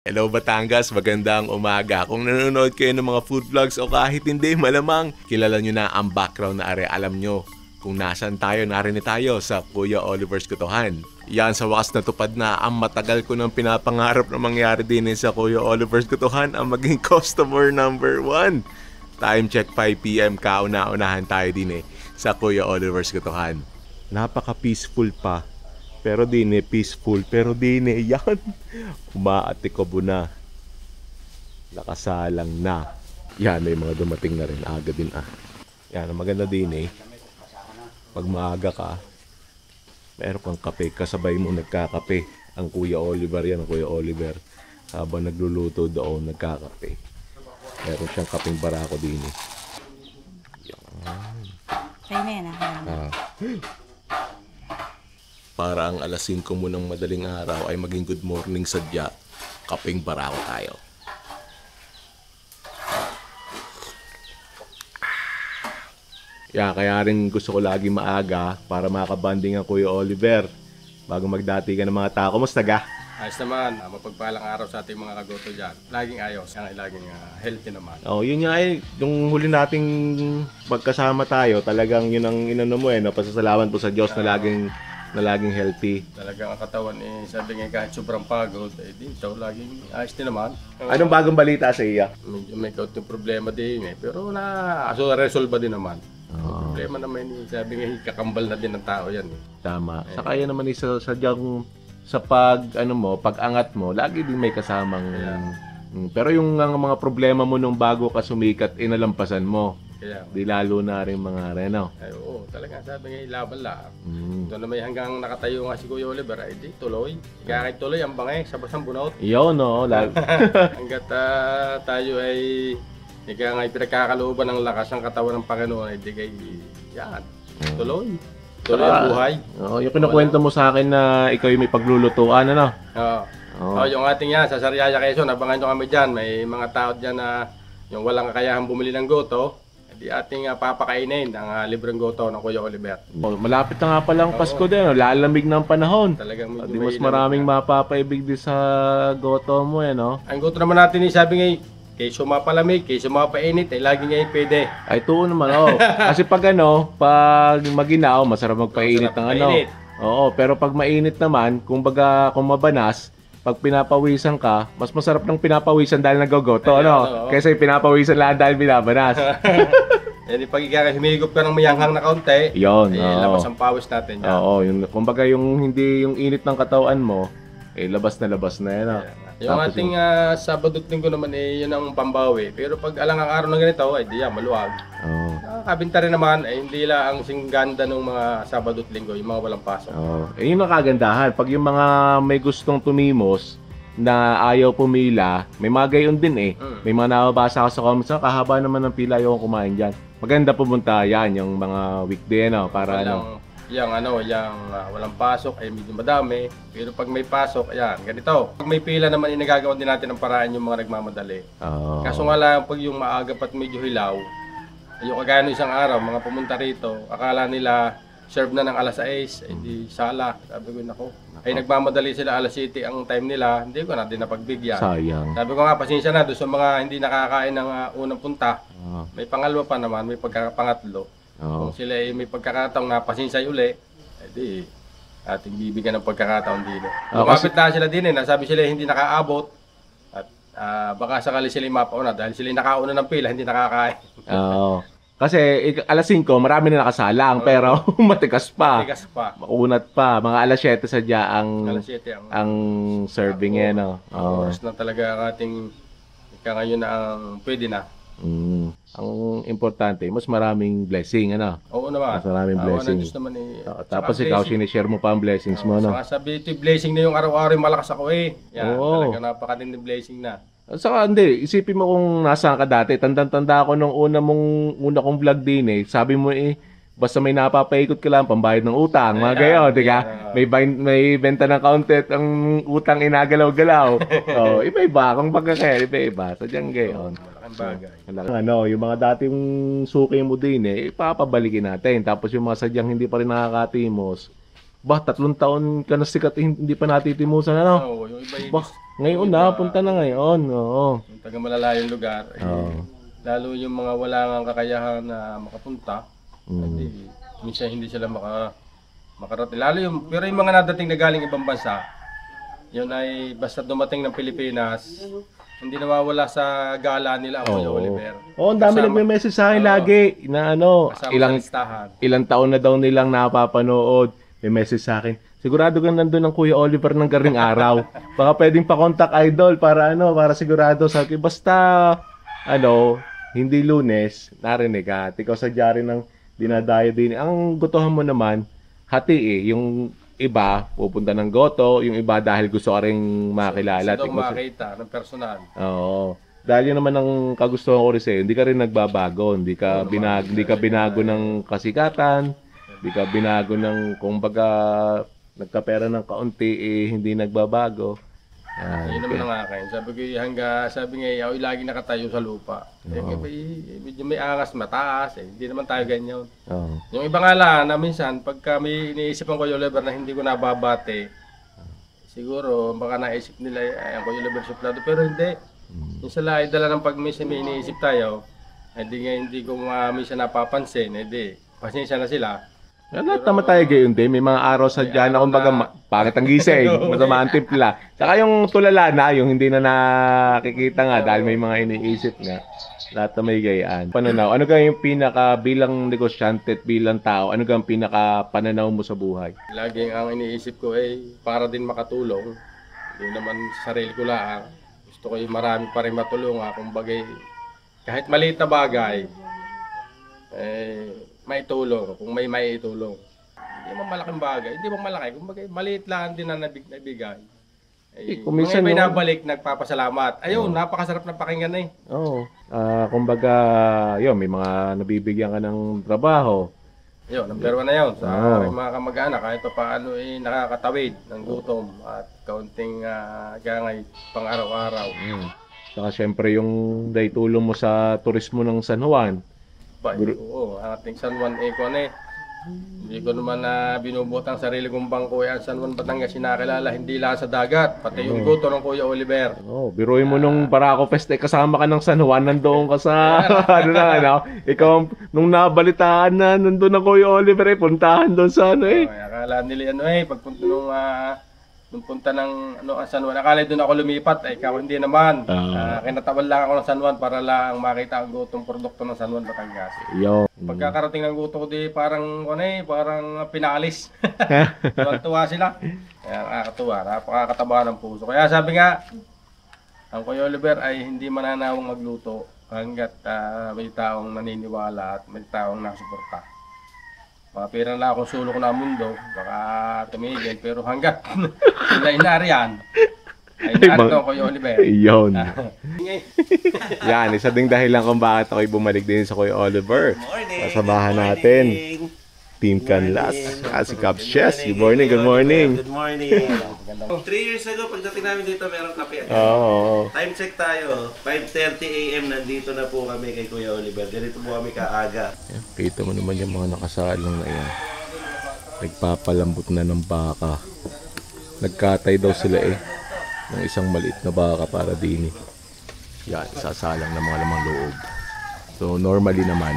Hello Batangas, magandang umaga. Kung nanonood kayo ng mga food vlogs o kahit hindi, malamang kilala nyo na ang background na are. Alam nyo kung nasan tayo, narinig tayo sa Kuya Oliver's Kutuhan. Yan, sa wakas natupad na ang matagal ko nang pinapangarap na mangyari din sa Kuya Oliver's Kutuhan, ang maging customer number 1. Time check 5 PM, kauna-unahan tayo din sa Kuya Oliver's Kutuhan. Napaka-peaceful pa. Pero din peaceful, pero din yan. Umaatikobo na. Nakasalang na. Yan, may mga dumating na rin. Aga din Yan, ang maganda din pag maaga ka, meron kang kape. Kasabay mo nagkakape. Ang Kuya Oliver yan, ang Kuya Oliver. Habang nagluluto doon, nagkakape. Meron siyang kapeng barako din Yan. Kaya na yan Para ang alas 5 mo ng madaling araw ay maging good morning sadya, kapeng barako tayo. Kaya rin gusto ko lagi maaga para makabanding ang Kuya Oliver bago magdati ka ng mga tao. Kumusta ga? Ayos naman, mapagpalang araw sa ating mga kagoto dyan. Laging ayos, laging healthy naman. Yun nga yung huli nating magkasama tayo, talagang yun ang inano mo pasasalamat po sa Diyos na laging healthy. Talagang ang katawan sabi nga kahit sobrang pagod, dito laging ayos din naman. Anong bagong balita sa iya? Medyo may kaunting problema din pero resolve din naman. Problema naman sabi nga kakambal na din ng tao yan. Tama. Saka yan naman sadyang sa pag-angat mo, lagi din may kasamang pero yung mga problema mo nung bago ka sumikat, inalampasan mo. Kaya, di lalo na rin mga reno. Oo, talaga sabi nga laban lang. Ito na may hanggang nakatayo nga si Kuya Oliver, di tuloy. Kaya kahit tuloy ang bangay, sabas ang bunot. Yun, Hanggat tayo ay kaya nga pinagkakalooban ng lakas ng katawan ng Panginoon, di kay yan, tuloy. Tuloy ang buhay. Yung kinukwento mo sa akin na ikaw yung may paglulutuan, yung ating yan, sa Sariaya Quezon, abangan nyo kami dyan. May mga tao dyan na yung walang kakayahang bumili ng goto, di ating papakainin ang libreng goto ng Kuya Oliver. Malapit na nga palang Pasko din, lalamig ng panahon. Talagang di mas maraming mapapaibig din sa goto mo Ang goto naman natin sabi nga, kaysa mapalamig, kaysa mapainit, lagi nga pwede. Ay, tuon naman, Kasi pag pag maginaw, masarap magpainit ng Oo, pero pag mainit naman, kung mabanas, pag pinapawisan ka, mas masarap ng pinapawisan dahil nagagoto, Kaysa yung pinapawisan lang dahil binabanas. Pag humigop ka ng mayanghang na kaunti, labas ang pawis natin. Oo, kumbaga yung hindi yung init ng katawan mo, labas na yan, Yung ating Sabado at Linggo naman yun ang pambawi. Pero pag alang ang araw na ganito, di yan, maluwag. Nakakabinta rin naman, hindi lang ang singganda ng mga Sabado at Linggo, yung mga walang pasok. Yun ang kagandahan. Pag yung mga may gustong tumimos na ayaw pumila, may mga gayon din May mga nababasa ako sa comments, kahaba naman ng pila yung kumain dyan. Maganda pumunta yan, yung mga weekday, para walang pasok ay medyo madami. Pero pag may pasok, ganito. Pag may pila naman, nagagawa din natin ng paraan yung mga nagmamadali. Kaso nga lang, pag yung maaga pat medyo hilaw, yung kagaya ng isang araw, mga pumunta rito, akala nila serve na ng alas 6, di sala. Sabi ko, ay nagmamadali sila alas 7 ang time nila, hindi ko na din napagbigyan. Sayang. Sabi ko nga, pasensya na doon sa mga hindi nakakain ng unang punta. May pangalawa pa naman, may pagkapangatlo. Kung sila may pagkakataong napasinsay uli, di ating bibigyan ng pagkakataon din. Lumapit na sila din nasabi sila hindi nakaabot at baka sakali sila mapauna dahil sila nakauna ng pila, hindi nakakain. Kasi alas 5, marami na nakasalang pero matigas pa. Matigas pa. Maunat pa. Mga alas 7 sadya alas 7 ang serving Oras na talaga ang ating ngayon na ang pwede na. Ang importante, mas maraming blessing, Oo naman. Mas maraming blessing. Naman, tapos ikaw, sinishare mo pa ang blessings mo, Sabi ito, blessing na yung araw-araw malakas ako Yan, talaga napakatinding blessing na. Saka hindi, isipin mo kung nasaan ka dati. Tandang-tanda ako nung una kong vlog din Sabi mo basta may napapaikot ka lang, pambayad ng utang, mga gayon, di ka? May benta ng counter, ang utang inagalaw-galaw. Iba-iba, kung pagkakaya, iba-iba. Sadyang gayon. Bagay. Yung mga dating suki mo din ipapabalikin natin. Tapos yung mga sadyang hindi pa rin nakakatimos, Ba, 3 taon ka na sikat, hindi pa natitimusan, ano? Oo, yung iba yung, Ba, ngayon na, punta na ngayon. Oo. yung taga malalayong lugar, Oo. lalo yung mga wala nga kakayahan na makapunta, hindi, minsan hindi sila makarating. Lalo yung, pero yung mga nadating na galing ibang bansa, yun ay basta dumating ng Pilipinas, hindi nawawala sa gala nila ang Kuya Oliver. Oo, ang dami nagme-message sa akin lagi na ano, Kasama sa listahan. ilang taon na daw nilang napapanood. May message sa akin. Sigurado ka nandun ang Kuya Oliver ng garing araw. Baka pwedeng pa-contact idol para ano, para sigurado sa akin. Basta ano, hindi Lunes, narinig ka. Ikaw sa diary ng dinadayo din. Ang gutuhan mo naman, hati eh. Yung iba, pupunta ng goto. Yung iba dahil gusto ka rin makilala. Gusto daw makita ng personal. Oo. Dahil yun naman ang kagustuhan ko rin sa'yo. Hindi ka rin nagbabago. Hindi ka binago ng kasikatan. Hindi ka binago ng, kumbaga, nagkapera ng kaunti, eh, hindi nagbabago. Yun naman ang akin. Sabi nga, ako lagi nakatayo sa lupa. Medyo may angas, mataas. Hindi naman tayo ganyan. Yung iba nga lang, na minsan, pagka may iniisip ang Kuya Oliver na hindi ko nababate, siguro, baka naisip nila, ang Kuya Oliver suplado. Pero hindi. Yung sila ay dala ng pag may iniisip tayo, hindi ko minsan napapansin, pasensya na sila. Lahat naman tayo gayon din. May mga araw sa dyan na kumbaga pangit ang gising, masama ang timpla. Saka yung tulala na, yung hindi na nakikita nga dahil may mga iniisip nga. Lahat na may gayaan. Pananaw, ano kaya yung pinaka bilang negosyante at bilang tao, ano kaya yung pinaka pananaw mo sa buhay? Laging ang iniisip ko ay para din makatulong. Hindi naman sa sarili ko lang. Gusto ko yung marami pa rin matulungan. Kumbaga, kahit maliit na bagay, may tulong, kung may itulong. Hindi mo malaking bagay, hindi mo malaki, kumbaga maliit lang din na nabigay. Kung minsan may binabalik, nagpapasalamat. Ayun, napakasarap na pakinggan eh. Oo. Kumbaga, yun, may mga nabibigyan ka ng trabaho. Yun, number 1 na yun. Sa mga kamag-anak, kahit pa paano nakakatawid ng gutom at kaunting gangay pang araw-araw. Saka syempre yung daitulong mo sa turismo ng San Juan. Oo, ang ating San Juan hindi ko naman binubuhat ang sarili kong bangko ang San Juan Batangas sinakilala hindi lang sa dagat, pati yung guto ng Kuya Oliver. Biruin mo nung Barako Fest kasama ka ng San Juan, nandoon ka sa ikaw nung nabalitaan na nandoon ang Kuya Oliver puntahan doon sa akala nila pagpunta nung punta ng San Juan, akala doon ako lumipat, ikaw hindi naman. Kinatawan lang ako ng San Juan para lang makita ang gutong produkto ng San Juan Batangas. Pagkakarating ng guto ko parang pinalis. Tuwa sila. Kaya nakakatuwa, napakakataba ng puso. Kaya sabi nga, ang Kuya Oliver ay hindi mananawang magluto hanggat may taong naniniwala at may taong nasuporta. Pira lang akong sulok na mundo, baka tumigil, pero hanggat sila inariyan, ay narito ko yung Oliver. Yun. Yan, isa ding dahilan kung bakit ako'y bumalik din sa Kuya Oliver. Kasamahan natin, Team Canlas, si Cubs Chess. Good morning, good morning. Good morning. 3 years ago, pagdating namin dito, merong kape. Time check tayo. 5:30 AM, nandito na po kami kay Kuya Oliver. Ganito po kami kaaga. Kita mo naman yung mga nakasalang na yan. Nagpapalambot na ng baka. Nagkatay daw sila ng isang maliit na baka para din. Yan, isasalang ng mga lamang loob. So normally naman,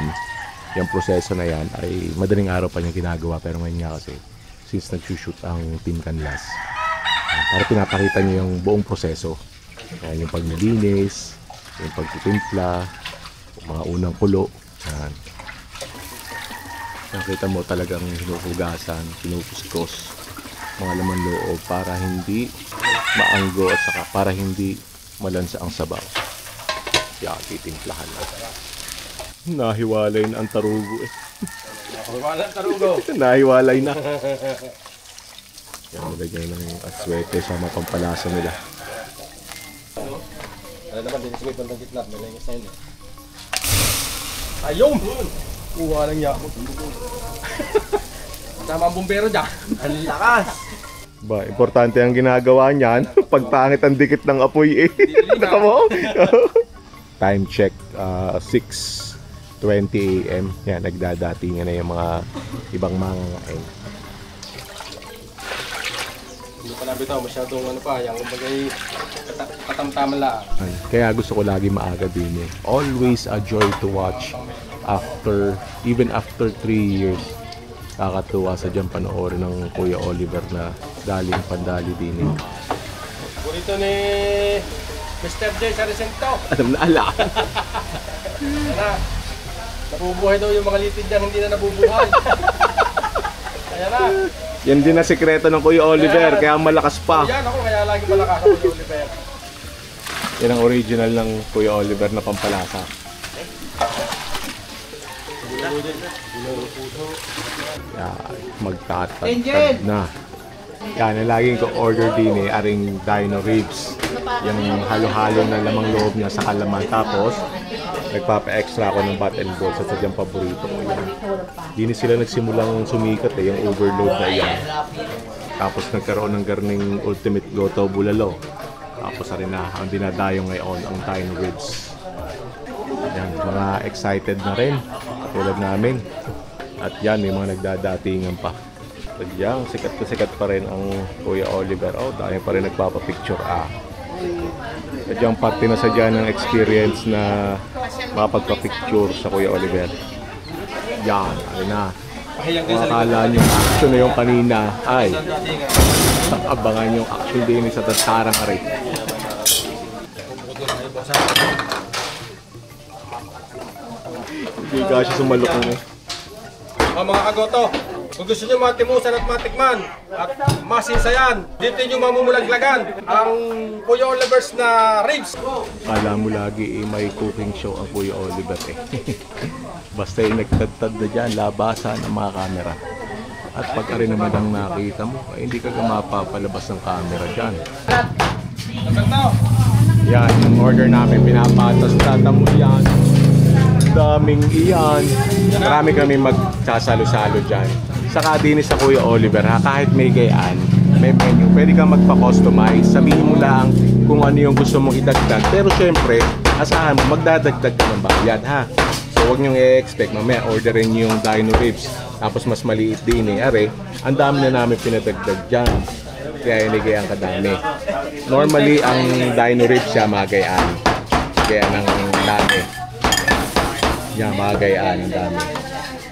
yung proseso na yan ay madaling araw pa niya ginagawa, pero ngayon nga kasi since nag-shoot ang Team Canlas, para pinapakita niyo yung buong proseso. Yung paglilinis, yung pagtitimpla, yung mga unang kulo. Yan. Nakita mo talagang hinuhugasan, pinupuskos mga laman loob para hindi maanggo at saka para hindi malansa ang sabaw. Yan, titimplahan na. Nahiwalay na ang tarugo Nahiwalay ang tarugo. Nahiwalay na. Yan, nilagay na yung aswete sa mga pampalasa nila. Ano naman, dinismit ng gitna. Nalingis na yun Ayun! Kuha lang niya ako. Sama ang bumbero dyan. Ang lakas! Ba, importante ang ginagawa niyan. Pagpangit ang dikit ng apoy Naka mo? Time check, 6:20 AM. Yan, nagdadatingan na yung mga ibang mangangain. Hindi pa nabitaw, masyadong ano pa, yung bagay katamtaman lang. Kaya gusto ko lagi maaga din eh. Always a joy to watch even after 3 years. Kakatuwa sa dyan panoorin ng Kuya Oliver na daling pandali din eh. Burito ni Mr. J sa Recinto. Alam na ala. Kaya nabubuhay daw yung mga litid dyan, hindi na nabubuhay. Kaya na. Yan din na sikreto ng Kuya Oliver, kaya malakas pa. Yan ako, kaya lagi malakas ako Kuya Oliver. Yan ang original ng Kuya Oliver na pampalasa. Yan, magtatagtag na. Yan, ang laging ko order din eh, aring dino ribs. Yung halo-halo na lamang loob niya sa kalaman. Tapos, nagpapa-extra ako ng bat and balls sa sadyang paborito ko yan. Dini sila nagsimulang sumikat eh, yung overload na yan. Tapos nagkaroon ng garning ultimate goto bulalo. Tapos rin na, ang dinadayo ngayon, ang dino ribs. Yan, mga excited na rin, tulad namin. At yan, may mga nagdadatingan pa. At yan, sikat pa rin ang Kuya Oliver. Oh, dahil pa rin nagpapapicture At yan, parte na sa dyan ng experience na mapagpapicture sa Kuya Oliver. Yan, ano na. Makakala nyo action na yung kanina. Ay, abangan yung action din sa tatarang aray. Hindi ka siya sumalok mo. Mga kagoto, kung gusto nyo matimusan at matikman at masinsayan, dito nyo mamumulaglagan ang Kuya Oliver's na ribs. Kala mo lagi may cooking show ang Kuya Oliver eh. Basta yung nagtadtad na dyan, labasan ng mga kamera. At pagka rin naman ang nakita mo, hindi ka mapapalabas ng camera dyan. Yan, yung order namin pinapatas, tatamo yan. Daming iyan. Marami kami magsasalo-salo dyan. Saka din sa Kuya Oliver ha, kahit may gayaan, may menu, pwede kang magpa-customize. Sabihin mo lang kung ano yung gusto mong idagdag. Pero syempre, asahan mo, magdadagdag ka ng bayad ha. So huwag niyong i-expect, mamaya orderin niyo yung dino ribs. Tapos mas maliit din eh. Are, ang dami na namin pinadagdag dyan. Kaya inigayaan kadami. Normally, ang dino ribs siya magayaan. Kaya ng lami. Yan, mga gayaan, ang dami.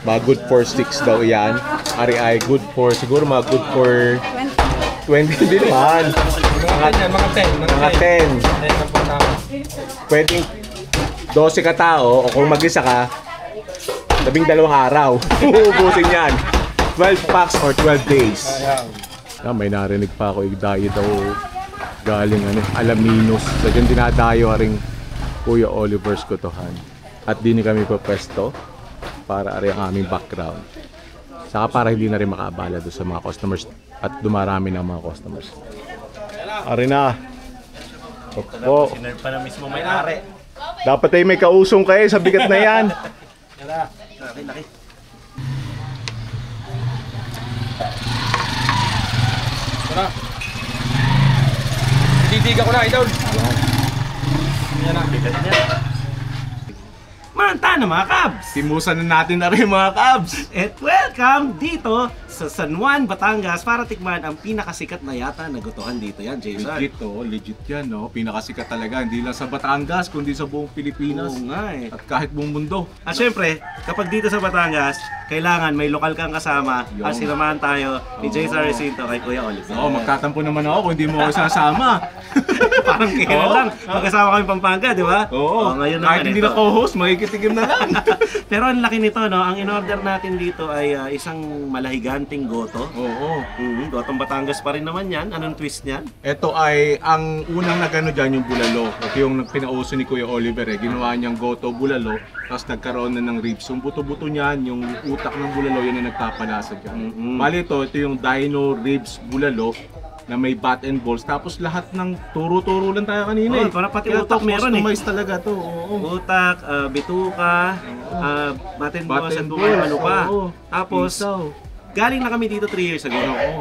Mga good for 6 daw yan. Ari ay good for, siguro mga good for 20 din naman. Mga 10. Mga 10. Pwedeng 12 ka tao, o kung mag-isa ka, 12 araw. Uubusin yan. 12 packs or 12 days. May narinig pa ako, igdayo daw galing Alaminos. So dyan dinadayo ring Kuya Oliver's Kotohan. At din kami pwesto para ari ang aming background. Saka para hindi na rin makaabala doon sa mga customers at dumarami ng mga customers. Ari na. Opo. Sinerd pa na mismo may-ari. Dapat ay may kausong kayo sa bigat na yan. Laki. Tara. Didiga ko na, idol. Yan na. Bigat niya. Manta na mga Cubs! Timusan na natin na rin mga Cubs. At welcome dito sa San Juan, Batangas para tikman ang pinakasikat na yata na gotohan dito yan, Jason. Legit yan, no? Pinakasikat talaga, hindi lang sa Batangas, kundi sa buong Pilipinas. Oo nga eh. At kahit buong mundo. At syempre, kapag dito sa Batangas, kailangan may lokal kang kasama at sinamahan tayo ni Jason Recinto kay Kuya Oliver. Oo, magtatampo naman ako kung hindi mo ako sasama. Parang kailan lang, magkasama kami Pampanga, di ba? Oo, ngayon kahit naman hindi na co-host, makikitikim na lang. Pero ang laki nito, no? Ang in-order natin dito ay isang malahiganting goto. Oo. Gotong Batangas pa rin naman yan. Anong twist niyan? Ito ay ang unang nagano dyan yung bulalo. Ito yung pinauso ni Kuya Oliver eh. Ginawa niyang goto bulalo, tapos nagkaroon na ng ribs. Yung buto-buto niyan, yung utak ng bulalo, yun ang nagpapalasa dyan. Bali ito yung dino ribs bulalo na may bat and balls. Tapos lahat ng turo-turo lang tayo kanina eh. Para pati Kaya utak meron eh. customize talaga to. Oo. Utak, bituka, bat and balls at kung ano pa. Oo. Tapos, Isaw. galing na kami dito 3 years ago.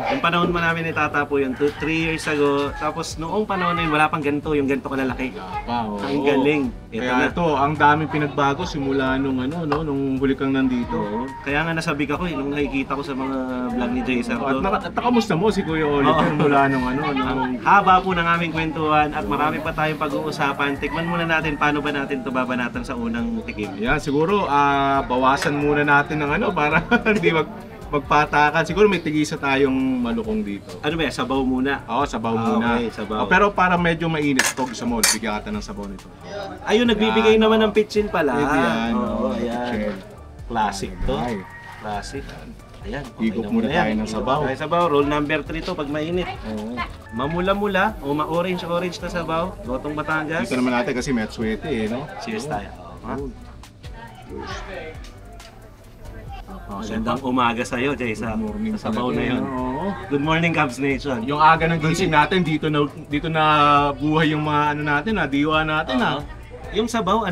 Yung panahon mo namin itatapo yun, 3 years ago. Tapos noong panahon na yun, wala pang ganito, yung ganito kalalaki. Ang galing. Kaya ito, ang daming pinagbago simula nung ano, no, nung huli kang nandito. Kaya nga nasabi ko nung nakikita ko sa mga vlog ni Jason. At nakamusta mo si Kuya Oliver mula nung ano, nung... Haba po ng aming kwentuhan at marami pa tayong pag-uusapan. Tikman muna natin paano ba natin ito babanatan sa unang tikim. Yan, siguro bawasan muna natin ng ano para hindi magpatakan. Siguro may tigisa tayong malukong dito. Ano ba yan? Sabaw muna? Oo, sabaw muna. Okay, sabaw. Pero para medyo mainit ito, gusto mo, bigyan ka ng sabaw nito. Ayun, nagbibigay naman ng pitchin pala. Pwede yan. Ayan. Classic to. Classic. Ayan. Higop muna tayo ng sabaw. Okay, sabaw. Roll number 3 to pag mainit. Mamula-mula o ma-orange-orange na sabaw. Gotong Batangas. Dito naman natin kasi may swete eh, no? Cheers tayo. Magandang umaga sa'yo, Jay, sa sabaw na yun. Good morning, Cubs Nation. Yung aga ng gising natin, dito na buhay yung mga ano natin, diwa natin. Yung sabaw,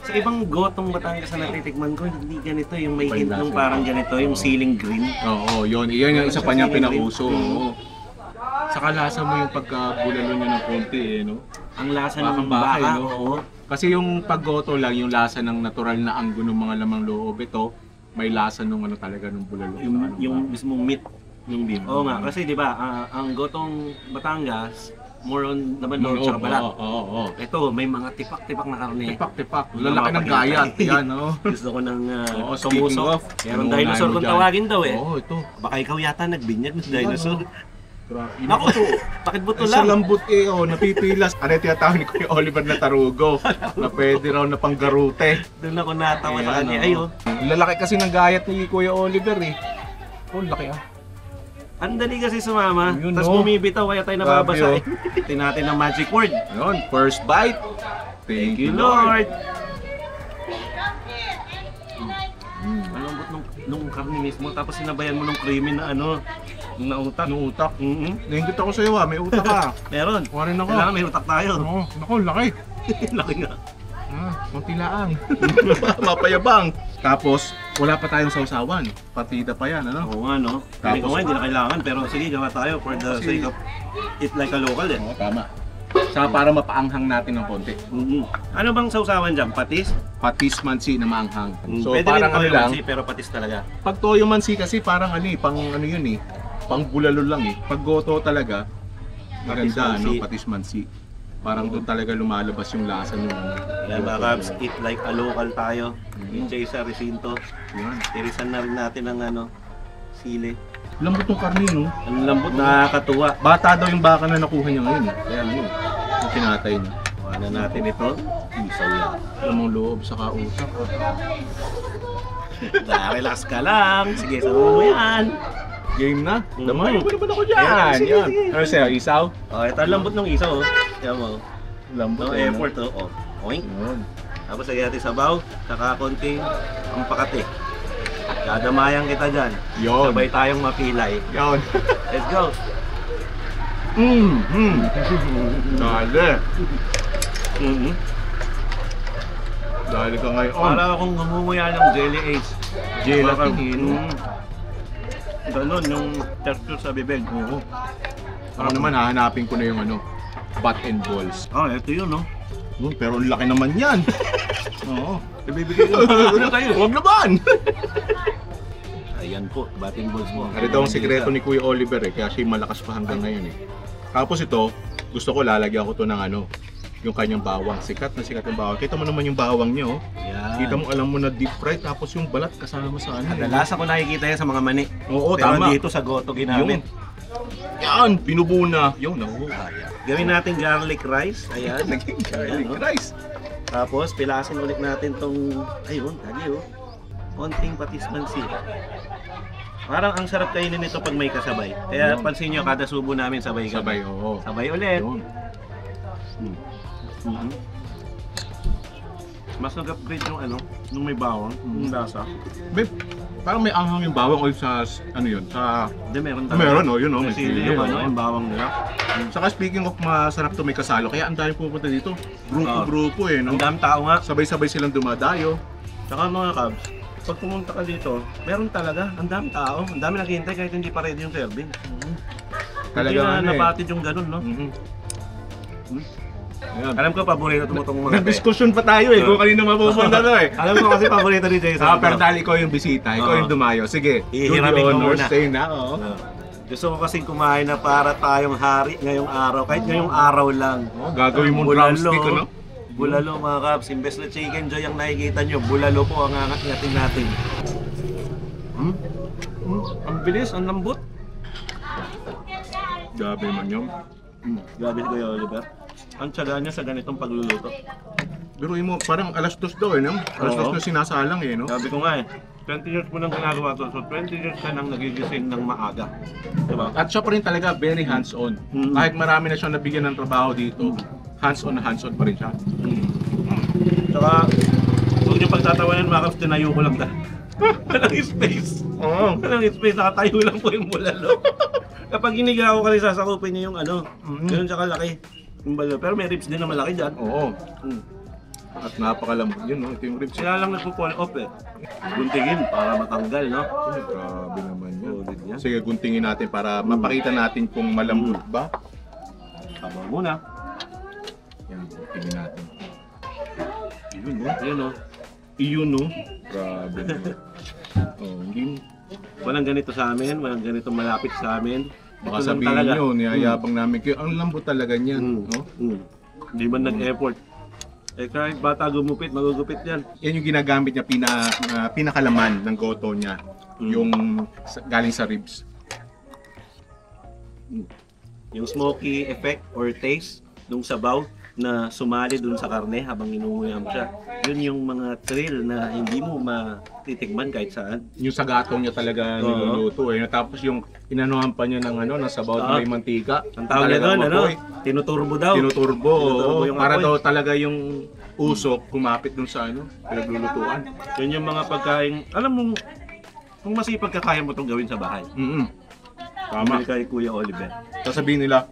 sa ibang gotong Batangas na natitikman ko, hindi ganito. Yung may hint ng parang ganito, yung ceiling green. Oo, yun. Iyan yung isa pa niyang pinauso. Saka lasa mo yung pagkabulalo niya ng konti eh, no? Ang lasa ng bakay, baka, no? Kasi yung paggoto lang, yung lasa ng natural na anggo ng mga lamang loob, ito, may lasa nung ano talaga nung bulalo. Yung mismong meat ng beef. Oo nga, kasi di ba, ang gotong Batangas, more on naman loob sa balat. Oo. Ito, may mga tipak-tipak na karne. Tipak-tipak. Lalaki ng gayat. Yan, no? Gusto ko ng speaking tumusok. of, Meron dinosaur kung tawagin daw eh. Oo, ito. Baka ikaw yata nagbinyag ng dinosaur. Naku, bakit buto sa lang? lambot eh, napipilas. Ano yung tinatawag ni Kuya Oliver na tarugo? Na pwede raw na panggarute. Doon ako natawa sa kanya. Ayun. Lalaki kasi ng gayat ni Kuya Oliver eh. Laki ah. Ang dali kasi sumama, Yun, tapos no? bumibitaw kaya tayo nababasa. Tingnan natin ang magic word. Yun, first bite. Thank you, Lord. Ang lambot nung karne mismo, tapos sinabayan mo ng creamy na nung utak. Nung utak. Nainggit ako sa'yo may utak ka. Meron. Warin ako. Kailangan may utak tayo. Naku, laki. Laki nga. Konti laang. Mapayabang. Tapos, wala pa tayong sausawan. Partida pa yan, ano? Oo nga, no? Sabi ko nga, hindi na kailangan, pero sige, gawa tayo for the sake of eat like a local eh. Oo, tama. Saka para mapaanghang natin ng konti. Ano bang sausawan dyan? Patis? Patis mansi na maanghang. So, Pwede parang rin ano toyo lang. mansi, pero patis talaga. Pag toyo mansi kasi parang pang ano yun eh. Pang bulalo lang eh. Pag goto talaga, maganda, Patis no? mansi. Patis mansi. Parang doon talaga lumalabas yung lasa nung Yan mga Cubs, eat like a local tayo. Yung Chesa Recinto. Yan. Tirisan na rin natin ang sili. Lambot ng karne, no? Ang lambot, nakakatuwa. Bata daw yung baka na nakuha niya ngayon eh. Kaya yung tinatay niya. Kuha na natin ito. Isaw yan. Lamang loob sa kautak. Relax ka lang. Sige, sabaw mo yan. Game na? Damay, Mm. naman ako dyan! Sige, Yan. sige. Ano sa'yo, isaw? Oh, ito ang lambot ng isaw. Yan mo. Lambot. No effort to. Oink. Yun. Tapos lagyan natin sabaw, saka konting pampakati. Dadamayan kita dyan. Yun. Sabay tayong mapilay. Yun. Let's go! Dali. Mm-hmm. Dali ka ngayon. Para akong ngumuya ng jelly eggs. Gelatin. Ganun yung texture sa bibig. Oo. Ako naman hahanapin ko na yung bat and balls. Ito yun, no? Pero ang laki naman yan. Oo. Ibibigay ko na tayo. Huwag naman! Ayan po, batting balls mo. Ano daw ang sikreto ni Kuya Oliver kaya siya malakas pa hanggang ngayon eh. Tapos ito, gusto ko lalagyan ko to ng yung kanyang bawang. Sikat na sikat yung bawang. Kita mo naman yung bawang niya, oh. Yan. Kita mo, alam mo na deep fry, tapos yung balat kasama sa Kadalasan ko nakikita yan sa mga mani. Oo, pero tama. dito sa goto ginamit. Yan, binubuna. Yung nahuha. Gawin natin garlic rice. Ayan. Naging garlic rice. Tapos pilasin ulit natin tong, ayun, lagi oh. Konting patis mansi. Parang ang sarap kainin nito pag may kasabay. Kaya pansin nyo, kada subo namin sabay kami. Sabay, oo. Sabay ulit. Yun. Mas nag-upgrade yung nung may bawang, yung lasa. Parang may anghang yung bawang o sa yun, sa... Hindi, meron Meron, oh, yun, oh, may May sili sili, yung oh. yung bawang nila. Saka speaking of masarap to may kasalo, kaya ang dami pupunta dito. Grupo-grupo eh, no? Ang daming tao nga. Sabay-sabay silang dumadayo. Tsaka mga Cubs, pag pumunta ka dito, meron talaga, ang dami tao, ang dami naghihintay kahit hindi pa ready yung serving. Hindi na napatid yung ganun, no? Ayan. Alam ko, paborito mo itong mga Nag-discussion pa tayo kung kanino mapupunta to Alam ko kasi paborito ni Jason. pero dahil ikaw yung bisita, ikaw yung dumayo. Sige, do the Ihiramin mo honors, muna. stay na. Oo. Gusto ko kasing kumain na para tayong hari ngayong araw. Kahit ngayong araw lang. Gagawin mong drumstick, ano? Bulalo mga kaps. Imbes na chicken joy ang nakikita nyo, bulalo po ang angat-ngatin natin. Ang bilis, ang lambot. Grabe naman yun. Grabe si Kuya Oliver. Ang tiyaga niya sa ganitong pagluluto. Pero mo, parang alas 2 daw no? Alas 2 na sinasalang no? Sabi ko nga 20 years mo nang ginagawa to. So 20 years ka nang nagigising ng maaga. Diba? At siya pa rin talaga very hands-on. Kahit marami na siyang nabigyan ng trabaho dito, hands-on na hands-on pa rin siya. Tsaka, huwag niyo pagtatawanan mga kaps, tinayo ko lang dahil. Walang space. Walang space, nakatayo lang po yung bulalo. Kapag hiniga ko kasi sasakupin niya yung ano, ganun siya kalaki. Yung bulalo. Pero may ribs din na malaki dyan. Oo. At napakalambot yun, no? Ito yung ribs. Sila lang nagpo-fall off eh. Guntingin para matanggal, no? Grabe naman yun. Solid yan. Sige, guntingin natin para mapakita natin kung malambot ba. Sabaw muna. Yan, guntingin natin. Yun, no? Yun, no? Iyon, no? Grabe naman. Hindi. Walang ganito sa amin, walang ganito malapit sa amin. Baka Ito lang sabihin talaga. nyo, niyayabang namin kayo. Ang lambot talaga niyan, no? Hindi man nag-effort. Eh kahit bata gumupit, magugupit yan. Yan yung ginagamit niya, pinakalaman ng goto niya. Yung galing sa ribs. Yung smoky effect or taste nung sabaw na sumali dun sa karne habang inunguyam siya. Yun yung mga thrill na hindi mo matitikman kahit saan. Yung sa gatong niya talaga niluluto Tapos yung inanuhan pa niya ng ng sabaw na may mantika. Ang tawag niya doon, Talagang mapoy. Tinuturbo daw. Tinuturbo, Tinuturbo yung para apoy. daw talaga yung usok kumapit dun sa pinaglulutuan. Yun yung mga pagkain, alam mo, kung masipag ka, kaya mo itong gawin sa bahay. Tama. Bili kay Kuya Oliver. Sasabihin nila,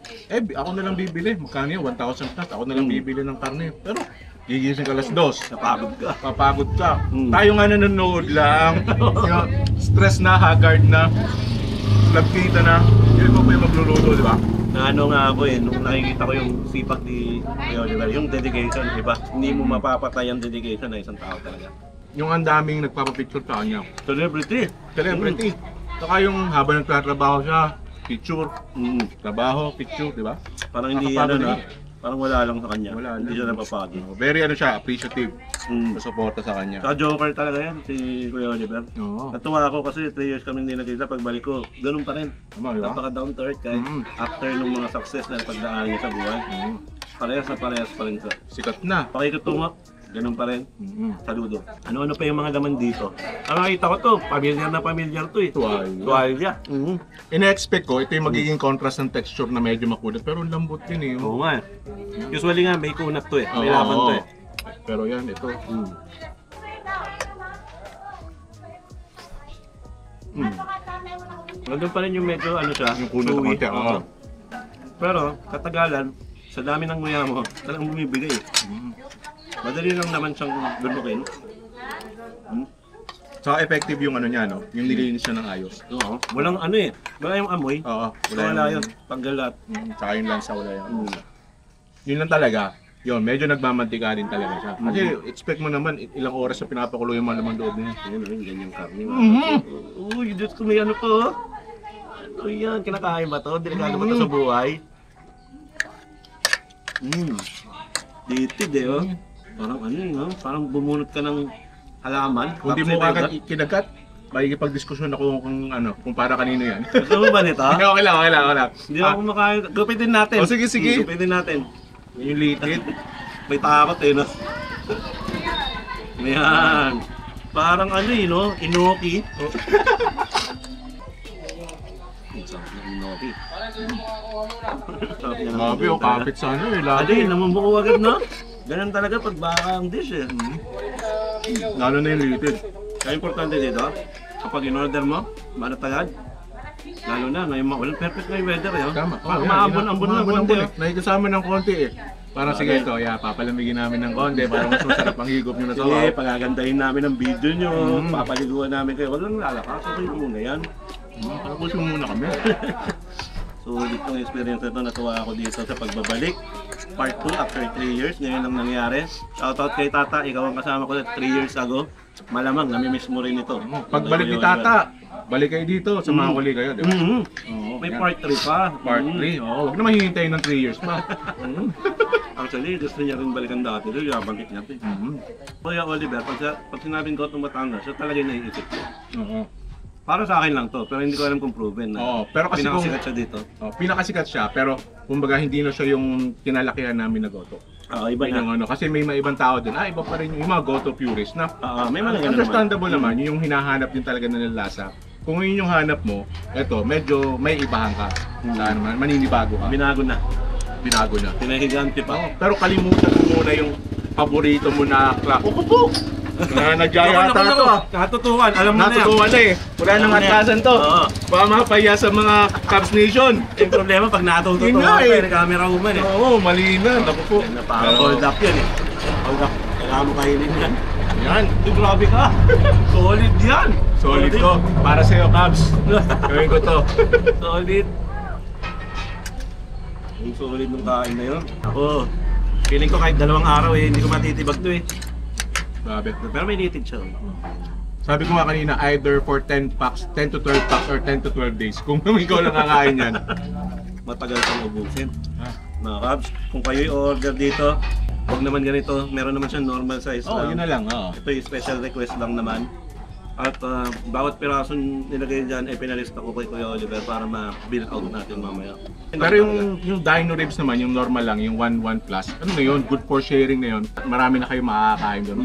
ako na lang bibili. Magkano yun? 1,000 plus. Ako na lang bibili ng karne. Pero, gigising ka alas 2. Napagod ka. Papagod ka. Tayo nga nanonood lang. Stress na, haggard na. Nagkita na. Yun mo pa yung magluluto, di ba? Na ano nga ako nung nakikita ko yung sipag ni Kuya Oliver, yung dedication, iba. Hindi mo mapapatay ang dedication na isang tao talaga. Yung ang daming nagpapapicture sa kanya. Celebrity. Celebrity. Saka yung habang nagtatrabaho siya, picture, trabaho, picture, di ba? Parang hindi Nakapagod ano na, eh. parang wala lang sa kanya. Wala Hindi lang. siya napapagod. Very siya, appreciative sa suporta sa kanya. Saka joker talaga yan, si Kuya Oliver. Oo. Natuwa ako kasi 3 years kami hindi nakita, pagbalik ko, ganun pa rin. Tama, di ba? Napaka down to earth kahit after ng mga success na pagdaan niya sa buhay. Parehas pa rin siya. Sikat na. Pakikitungo, ganun pa rin. Saludo. Ano-ano pa yung mga laman dito? Ang nakita ko to, pamilyar to eh. Tuwalya. Ina-expect ko, ito yung magiging contrast ng texture na medyo makunat, pero lambot yun eh. Oo nga. Usually nga may kunat to eh, may Oo. laman to eh. Pero yan, ito. Nandun pa rin yung medyo ano siya, Yung kunat na chewy. konti, oo. Pero katagalan, sa dami ng nguya mo, talagang bumibigay eh. Madali lang naman siyang lunukin. Saka effective yung ano niya, no? Yung nilinis siya ng ayos. Oo. Walang ano eh, wala yung amoy. Oo. Wala yun, tanggal lahat. Tsaka yung lansa, wala yan. Yun lang talaga. Yun, medyo nagmamantika din talaga siya. Kasi expect mo naman, ilang oras na pinapakulo yung mga laman loob niya. Ayun, ayun, ganyang karne. Uy, Diyos ko, may ano to. Ano yan, kinakain ba to? Delikado ba to sa buhay? Ditid eh, oh. Parang ano yun, oh. Parang bumunot ka ng halaman. Kung di mo agad kinagat, makikipag-diskusyon ako kung para kanino yan. Gusto mo ba nito? Okay lang. Hindi ako kumakain. Gupitin natin. Oh, sige. Gupitin natin. Yung litid. May takot eh, no? Ayan. Parang ano eh, no? Inoki. Ang sarap ng inoki. Sarap niya ng Grabe, inoki. kapit sa ano eh. Adi, namumuko agad, no? Ganun talaga pag baka ang dish eh. Lalo na yung litid. Kaya importante dito, kapag in-order mo, manatagad. Lalo na, ngayon maulan. Perfect na yung weather eh. Tama. Maambon-ambon ng konti. Nakikasama ng konti eh. Parang sige ito, papalamigin namin ng konti para mas masarap ang higop nyo na to. Sige, pagagandahin namin ang video nyo, papaliguan namin kayo. Walang lalakas, okay muna yan. Tapos muna kami. Sulit tong experience na ito, natuwa ako dito sa pagbabalik. Part 2 after 3 years, ngayon lang nangyari. Shoutout kay Tata, ikaw ang kasama ko 3 years ago. Malamang, namimiss mo rin ito. Pagbalik ni Tata, balik kayo dito, samahan ko kayo, di ba? Oo, May yan. part 3 pa. Part 3, oo. Huwag naman hihintayin ng 3 years pa. Actually, gusto niya rin balikan dati doon, yabangkit niya ito. Kuya Oliver, pag sinabing Goto Batangas, siya talaga yung naiisip ko. Oo. Para sa akin lang to, pero hindi ko alam kung proven na. Oo, pero kasi pinakasikat siya dito. Pinakasikat siya, pero kumbaga hindi na siya yung kinalakihan namin na Goto. Oo, iba Yun yung na. kasi may mga ibang tao din, iba pa rin yung mga Goto purists na May mga ganun understandable naman, yun yung hinahanap din talaga na lasa. Kung yun yung hanap mo, eto, medyo may ibahan ka. Saan naman, maninibago ka. Binago na. Binago na. Pinahigante pa. Pero kalimutan mo muna yung paborito mo na clock. Kukupo! Nagyaya ata ito ah. Katutuan, alam mo na yan. Natutuwa na eh. Wala nang atlasan to. Oo. Baka mapahiya sa mga Cubs Nation. Yung problema pag natutuwa Yun nga ka, eh. camera woman eh. Oo, mali na. Naku po. Parang hold up yan eh. Hold up. Kailangan mo kainin yan. Yan. Grabe ka. Solid yan. Solid to. Para sa'yo, Cubs. Gawin ko to. Solid. Yung solid ng kain na yun. Ako, feeling ko kahit 2 araw eh, hindi ko matitibag to eh. Grabe. Pero may litid siya. Sabi ko nga kanina, either for 10 packs, 10 to 12 packs, or 10 to 12 days. Kung ikaw lang kakain yan. Matagal kang ubusin. Mga Cubs, kung kayo i-order dito, huwag naman ganito. Meron naman siya normal size Oo, yun na lang. Oo. Ito yung special request lang naman. At bawat piraso nilagay dyan ay pinalista ko kay Kuya Oliver para ma-build out natin mamaya. Pero yung dino ribs naman, yung normal lang, yung 1-1 plus, ano na yun, good for sharing na yun. Marami na kayo makakakain doon.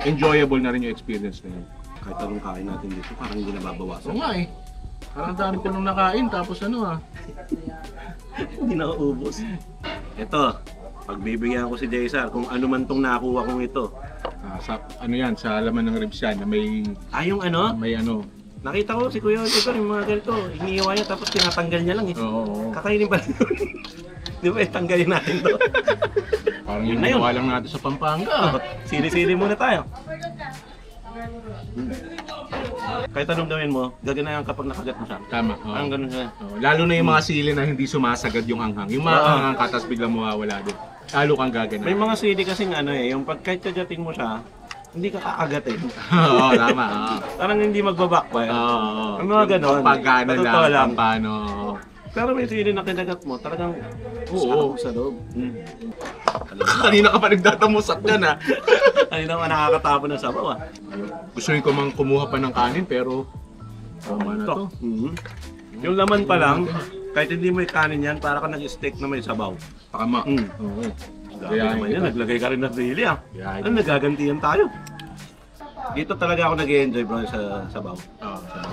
Enjoyable na rin yung experience na yun. Kahit anong kain natin dito, parang hindi nababawasan. Oo nga eh. Parang dami ko nung nakain, tapos ano ah. Hindi nauubos. Ito, pagbibigyan ko si Jaysar kung ano man tong nakuha kong ito. Sa ano yan, sa laman ng ribs yan, na may Yung ano, may ano. nakita ko si Kuya Oliver yung mga ganito. Iniiwan niya tapos tinatanggal niya lang eh. Oo. Kakainin pa rin yun. Di ba, tanggalin natin to. Parang Yun yung na yun. ginawa lang natin sa Pampanga. Sili-sili muna tayo. Kahit anong gawin mo, gaganayan kapag nakagat mo siya. Tama. oo. Parang ganun siya. Oo, lalo na yung mga sili na hindi sumasagad yung anghang. Yung mga anghang ka, tapos biglang mawawala din. Lalo kang gagana. May mga sili kasing ano eh, yung pag kahit kagatin mo siya, hindi ka kakagatin. Oo, tama. Oo. Parang hindi magbabackfire. Oo. Ang mga ganon. Pagkano Sa totoo lang. lang, paano. Pero may sili na kinagat mo, talagang Oo. sarap sa loob. Kanina ka pa nagdatamusak dyan ah. Kanina ka nakakatapon ng sabaw ah. Gusto ko mang kumuha pa ng kanin pero tama na to. Yung laman pa lang, kahit hindi mo kanin yan, para ka nag-steak na may sabaw. Tama. Mm. Oo. Grabe naman yan, naglagay ka rin ng sili ah. Yeah, Ano, nagagantihan tayo. Dito talaga ako nag-enjoy bro sa sabaw.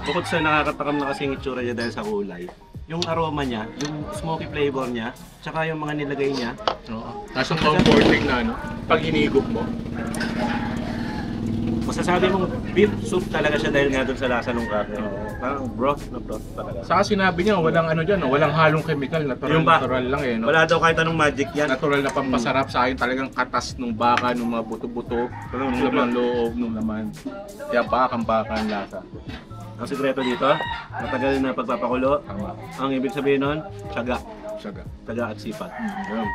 Bukod sa nakakatakam na kasing itsura niya dahil sa kulay, yung aroma niya, yung smoky flavor niya, tsaka yung mga nilagay niya. Oo. Tapos ang comforting na ano, pag hinigop mo. Masasabi mong beef soup talaga siya dahil nga doon sa lasa ng karne. Parang broth na broth talaga. Saka sinabi niya, walang ano dyan, walang halong chemical, natural, Yung ba? natural lang eh. No? Wala daw kahit anong magic yan. Natural na pampasarap sa akin, talagang katas ng baka, ng mga buto-buto, ng laman loob, ng laman. Kaya baka ang lasa. Ang sikreto dito, matagal na pagpapakulo. Tama. Ang ibig sabihin nun, tiyaga. Saga. Tiyaga at sipag. Yun.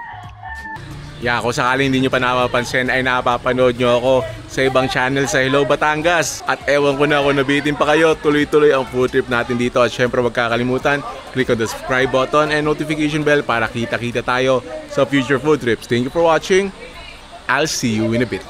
Yeah, kung sakaling hindi nyo pa napapansin ay napapanood nyo ako sa ibang channel sa Hello Batangas. At ewan ko na kung nabitin pa kayo, tuloy-tuloy ang food trip natin dito. At syempre wag kakalimutan, click on the subscribe button and notification bell para kita-kita tayo sa future food trips. Thank you for watching. I'll see you in a bit.